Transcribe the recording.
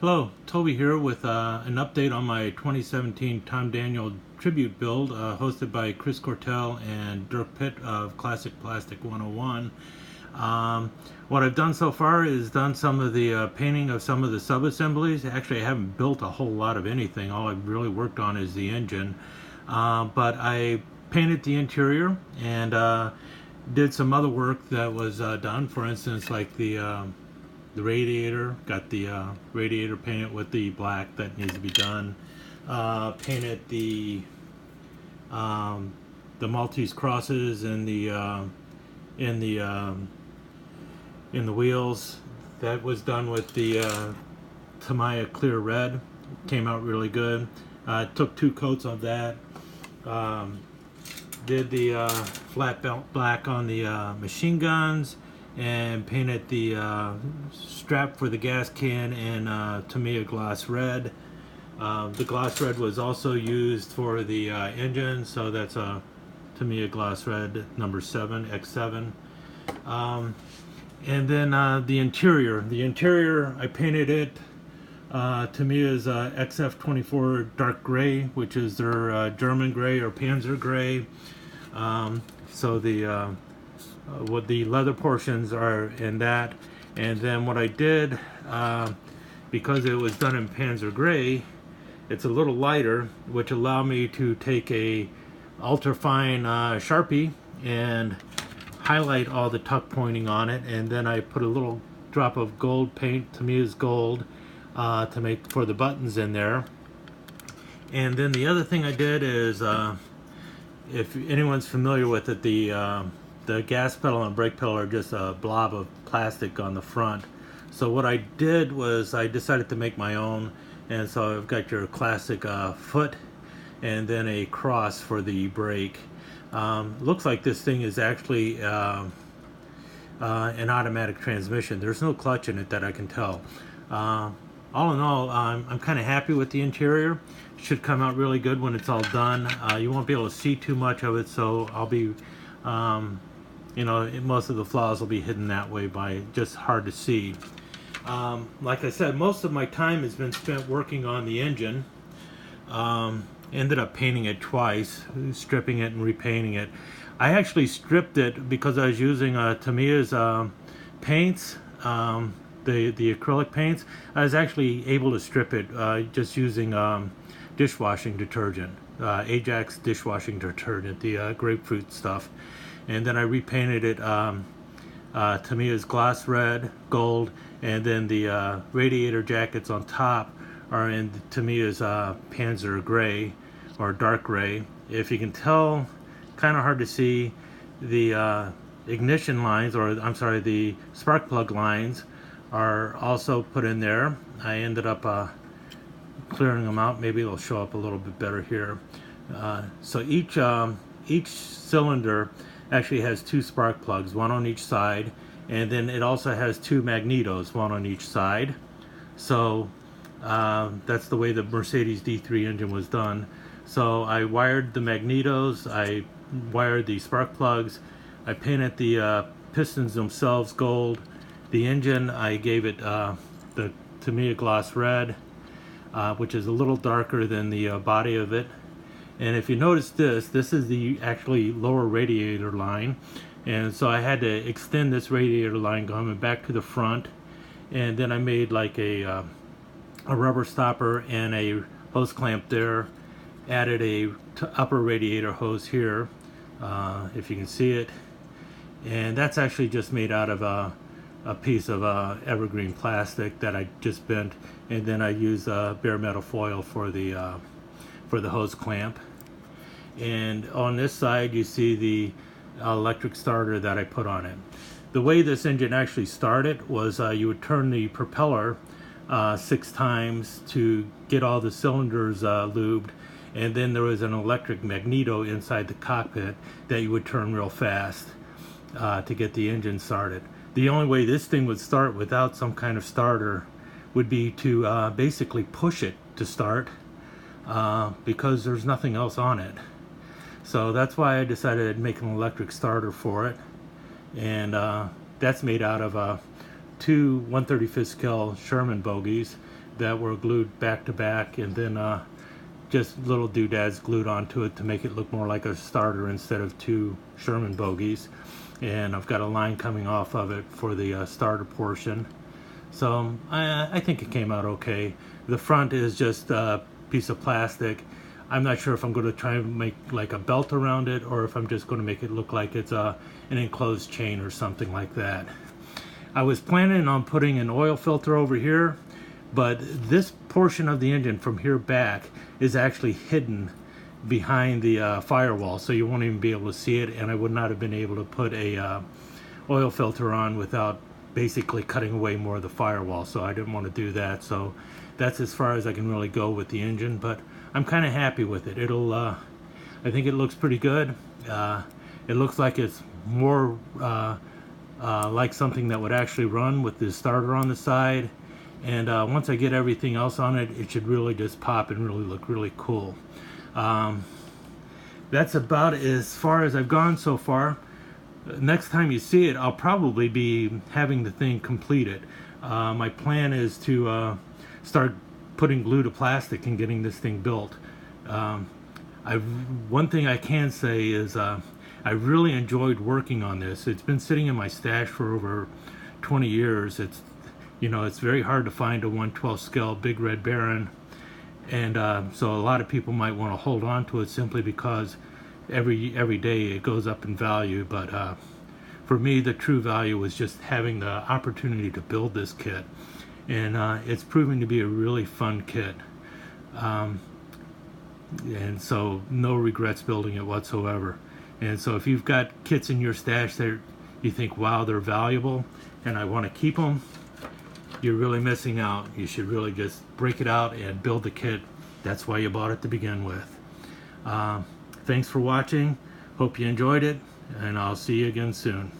Hello, Toby here with an update on my 2017 Tom Daniel tribute build hosted by Chris Cortell and Dirk Pitt of Classic Plastic 101. What I've done so far is done some of the painting of some of the sub-assemblies. Actually, I haven't built a whole lot of anything. All I've really worked on is the engine. But I painted the interior and did some other work that was done. For instance, like the radiator, got the radiator painted with the black that needs to be done. Painted the Maltese crosses in the wheels. That was done with the Tamiya Clear Red. Came out really good. Took 2 coats of that. Did the flat belt black on the machine guns, and painted the strap for the gas can in Tamiya Gloss Red. The Gloss Red was also used for the engine, so that's a Tamiya Gloss Red number 7, X7. And then the interior. The interior, I painted it Tamiya's XF24 Dark Gray, which is their German gray or Panzer gray. So the what the leather portions are in that. And then what I did, because it was done in Panzer gray, it's a little lighter, which allowed me to take a ultra fine Sharpie and highlight all the tuck pointing on it, and then I put a little drop of gold paint, Tamiya's gold, to make for the buttons in there. And then the other thing I did is, if anyone's familiar with it, the gas pedal and brake pedal are just a blob of plastic on the front. So what I did was I decided to make my own, and so I've got your classic foot and then a cross for the brake. Looks like this thing is actually an automatic transmission. There's no clutch in it that I can tell. All in all, I'm kind of happy with the interior. Should come out really good when it's all done. You won't be able to see too much of it, so I'll be most of the flaws will be hidden that way by just hard to see. Like I said, most of my time has been spent working on the engine. Ended up painting it twice, stripping it and repainting it. I actually stripped it because I was using Tamiya's paints, the acrylic paints. I was actually able to strip it just using dishwashing detergent, Ajax dishwashing detergent, the grapefruit stuff. And then I repainted it Tamiya's Gloss Red, Gold, and then the radiator jackets on top are in Tamiya's Panzer Gray or Dark Gray. If you can tell, kind of hard to see, the ignition lines, or I'm sorry, the spark plug lines are also put in there. I ended up clearing them out. Maybe it'll show up a little bit better here. So each cylinder actually has 2 spark plugs, 1 on each side, and then it also has 2 magnetos, 1 on each side. So that's the way the Mercedes D3 engine was done. So I wired the magnetos, I wired the spark plugs, I painted the pistons themselves gold. The engine, I gave it the Tamiya Gloss Red, which is a little darker than the body of it. And if you notice this is the actually lower radiator line, and so I had to extend this radiator line going back to the front, and then I made like a rubber stopper and a hose clamp there, added a upper radiator hose here, if you can see it, and that's actually just made out of a piece of evergreen plastic that I just bent, and then I used bare metal foil for the hose clamp. And on this side you see the electric starter that I put on it. The way this engine actually started was you would turn the propeller 6 times to get all the cylinders lubed, and then there was an electric magneto inside the cockpit that you would turn real fast to get the engine started. The only way this thing would start without some kind of starter would be to basically push it to start, because there's nothing else on it. So that's why I decided to make an electric starter for it, and that's made out of 2 1/35 scale Sherman bogies that were glued back to back, and then just little doodads glued onto it to make it look more like a starter instead of two Sherman bogies. And I've got a line coming off of it for the starter portion. So I think it came out okay. The front is just a piece of plastic. I'm not sure if I'm going to try and make like a belt around it, or if I'm just going to make it look like it's an enclosed chain or something like that. I was planning on putting an oil filter over here, but this portion of the engine from here back is actually hidden behind the firewall, so you won't even be able to see it, and I would not have been able to put a oil filter on without basically cutting away more of the firewall, so I didn't want to do that. So that's as far as I can really go with the engine, but I'm kind of happy with it. I think it looks pretty good. It looks like it's more like something that would actually run with the starter on the side, and once I get everything else on it, it should really just pop and really look really cool. That's about as far as I've gone so far. Next time you see it, I'll probably be having the thing completed. My plan is to start putting glue to plastic and getting this thing built. One thing I can say is I really enjoyed working on this. It's been sitting in my stash for over 20 years. It's very hard to find a 1/12 scale Big Red Baron, and so a lot of people might want to hold on to it simply because every day it goes up in value. But for me, the true value was just having the opportunity to build this kit, and it's proving to be a really fun kit, and so no regrets building it whatsoever. And so if you've got kits in your stash that you think, wow, they're valuable and I want to keep them, you're really missing out. You should really just break it out and build the kit. That's why you bought it to begin with. Thanks for watching. Hope you enjoyed it, and I'll see you again soon.